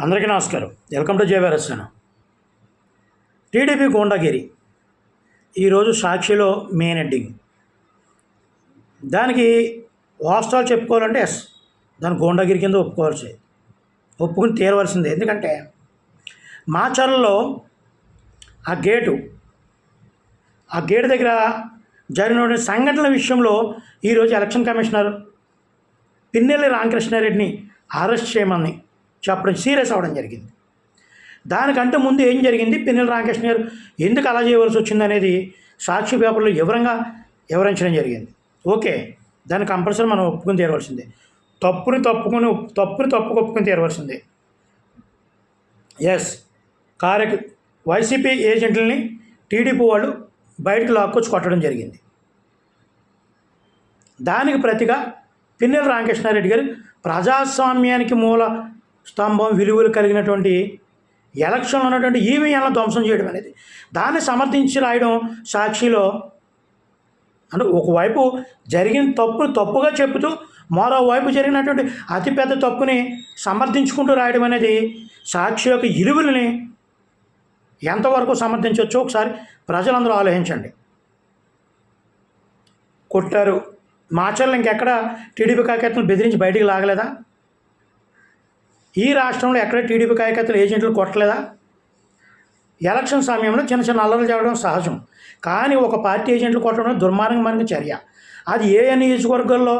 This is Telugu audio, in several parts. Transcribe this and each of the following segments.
అందరికీ నమస్కారం. వెల్కమ్ టు జయవరసన. టీడీపీ గూండాగిరి ఈరోజు సాక్షిలో మెయిన్ హెడ్డింగ్. దానికి వాస్తవాలు చెప్పుకోవాలంటే దాని గూండాగిరి కింద ఒప్పుకుని తీరవలసిందే. ఎందుకంటే మాచర్లలో ఆ గేటు దగ్గర జరిగిన సంఘటనల విషయంలో ఈరోజు ఎలక్షన్ కమిషనర్ పిన్నెల్లి రామకృష్ణారెడ్డిని అరెస్ట్ చేయమని చెప్పడం సీరియస్ అవ్వడం జరిగింది. దానికంటే ముందు ఏం జరిగింది, పిన్నెల్లి రామకృష్ణ గారు ఎందుకు అలా చేయవలసి వచ్చింది అనేది సాక్షి పేపర్లో వివరించడం జరిగింది. ఓకే, దాన్ని కంపల్సరీ మనం ఒప్పుకుని తీరవలసిందే. తప్పుని ఒప్పుకొని తీరవలసిందే. ఎస్, వైసీపీ ఏజెంట్లని టీడీపీ వాళ్ళు బయటకు లాక్కొచ్చి కొట్టడం జరిగింది. దానికి ప్రతిగా పిన్నెల్లి రామకృష్ణారెడ్డి గారు ప్రజాస్వామ్యానికి మూల స్తంభం విలువలు కలిగినటువంటి ఎలక్షన్లో ఉన్నటువంటి ఈవీఎంలను ధ్వంసం చేయడం అనేది, దాన్ని సమర్థించి రాయడం సాక్షిలో. అంటే ఒకవైపు జరిగిన తప్పుగా చెబుతూ మరోవైపు జరిగినటువంటి అతిపెద్ద తప్పుని సమర్థించుకుంటూ రాయడం అనేది సాక్షి యొక్క విలువలని ఎంతవరకు సమర్థించవచ్చో ఒకసారి ప్రజలందరూ ఆలోచించండి. కొట్టారు, మాచర్లు ఇంకెక్కడ టీడీపీ కార్యకర్తలు బెదిరించి బయటికి లాగలేదా? ఈ రాష్ట్రంలో ఎక్కడ టీడీపీ కార్యకర్తలు ఏజెంట్లు కొట్టలేదా? ఎలక్షన్ సమయంలో చిన్న అల్లర్లు చేయడం సహజం, కానీ ఒక పార్టీ ఏజెంట్లు కొట్టడం దుర్మార్గమైన చర్య. అది ఏ నియోజకవర్గాల్లో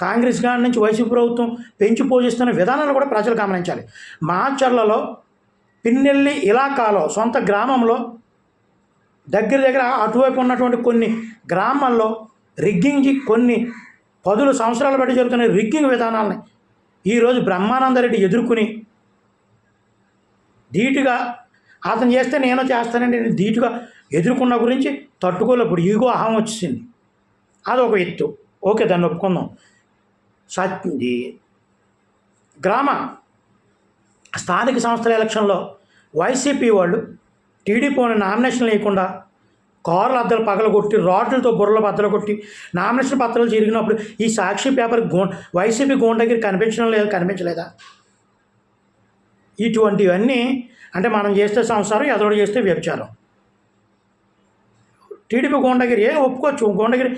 కాంగ్రెస్ గారి నుంచి వైసీపీ ప్రభుత్వం పెంచి పోషిస్తున్న విధానాలు కూడా ప్రజలు గమనించాలి. మాచర్లలో పిన్నెల్లి ఇలాకాలో సొంత గ్రామంలో దగ్గర అటువైపు ఉన్నటువంటి కొన్ని గ్రామాల్లో రిగ్గింగ్, కొన్ని 10 సంవత్సరాల బట్టి జరుగుతున్న రిగ్గింగ్ విధానాలని ఈరోజు బ్రహ్మానందరెడ్డి ఎదుర్కొని ధీటుగా అతను చేస్తే నేను చేస్తానండి ధీటుగా ఎదుర్కొన్న గురించి తట్టుకోలేప్పుడు ఈగో అహం వచ్చేసింది. అదొక ఎత్తు. ఓకే, దాన్ని ఒప్పుకుందాం. స్థానిక సంస్థల ఎలక్షన్లో వైసీపీ వాళ్ళు టీడీపీని నామినేషన్ లేకుండా కార్ల అద్దలు పగలగొట్టి, రాడ్లతో బుర్రల బద్దలు కొట్టి నామినేషన్ పత్రాలు జరిగినప్పుడు ఈ సాక్షి పేపర్ వైసీపీ గూండాగిరి కనిపించలేదా? ఇటువంటివన్నీ అంటే మనం చేస్తే సంసారం, ఎదోడు చేస్తే వ్యభిచారం. టీడీపీ గూండాగిరి ఒప్పుకోవచ్చు, గూండాగిరి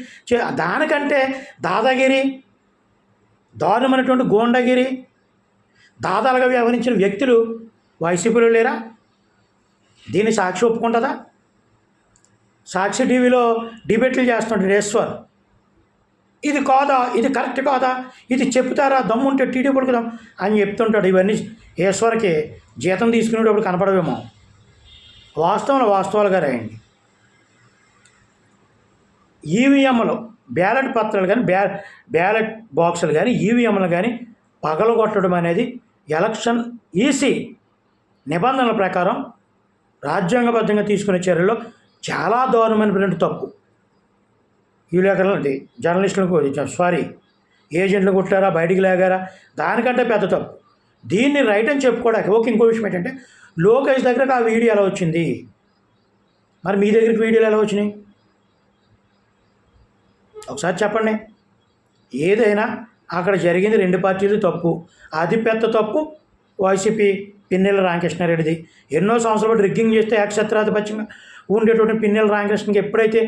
దానికంటే దాదాగిరి, దారుణమైనటువంటి గూండాగిరి, దాదాలుగా వ్యవహరించిన వ్యక్తులు వైసీపీలో లేరా? దీన్ని సాక్షి ఒప్పుకుంటుందా? సాక్షి టీవీలో డిబేట్లు చేస్తుంటాడు ఈశ్వర్, ఇది కాదా, ఇది కరెక్ట్ కాదా, ఇది చెప్తారా, దమ్ముంటే టీడీపీకి దమ్ అని చెప్తుంటాడు. ఇవన్నీ ఈశ్వర్కి జీతం తీసుకునేటప్పుడు కనపడవేమో. వాస్తవాలుగా రాయండి. ఈవీఎంలు, బ్యాలెట్ పత్రాలు కానీ బ్యాలెట్ బాక్సులు కానీ ఈవీఎంలు కానీ పగలగొట్టడం అనేది ఎలక్షన్ ఈసీ నిబంధనల ప్రకారం రాజ్యాంగబద్ధంగా తీసుకునే చర్యల్లో చాలా దారుణమైనటువంటి తప్పు. ఈ లేఖలండి జర్నలిస్టులకు ఏజెంట్లు కొట్టారా, బయటికి లాగారా, దానికంటే పెద్ద తప్పు. దీన్ని రైట్ అని చెప్పుకోవడానికి ఇంకో విషయం ఏంటంటే, లోకేష్ దగ్గరకు ఆ వీడియో ఎలా వచ్చింది, మరి మీ దగ్గరికి వీడియోలు ఎలా వచ్చినాయి ఒకసారి చెప్పండి. ఏదైనా అక్కడ జరిగింది 2 పార్టీలు తప్పు. అతి పెద్ద తప్పు వైసీపీ పిన్నెల్లి రామకృష్ణారెడ్డిది. ఎన్నో సంవత్సరాల పాటు రిగ్గింగ్ చేస్తే ఏకఛత్రాధిపత్యంగా ఉండేటువంటి పిన్నెల్లి రామకృష్ణకి ఎప్పుడైతే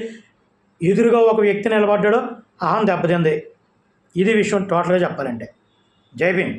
ఎదురుగా ఒక వ్యక్తి నిలబడ్డాడో అహం దెబ్బతింది. ఇది విషయం టోటల్గా చెప్పాలంటే. జై భీమ్.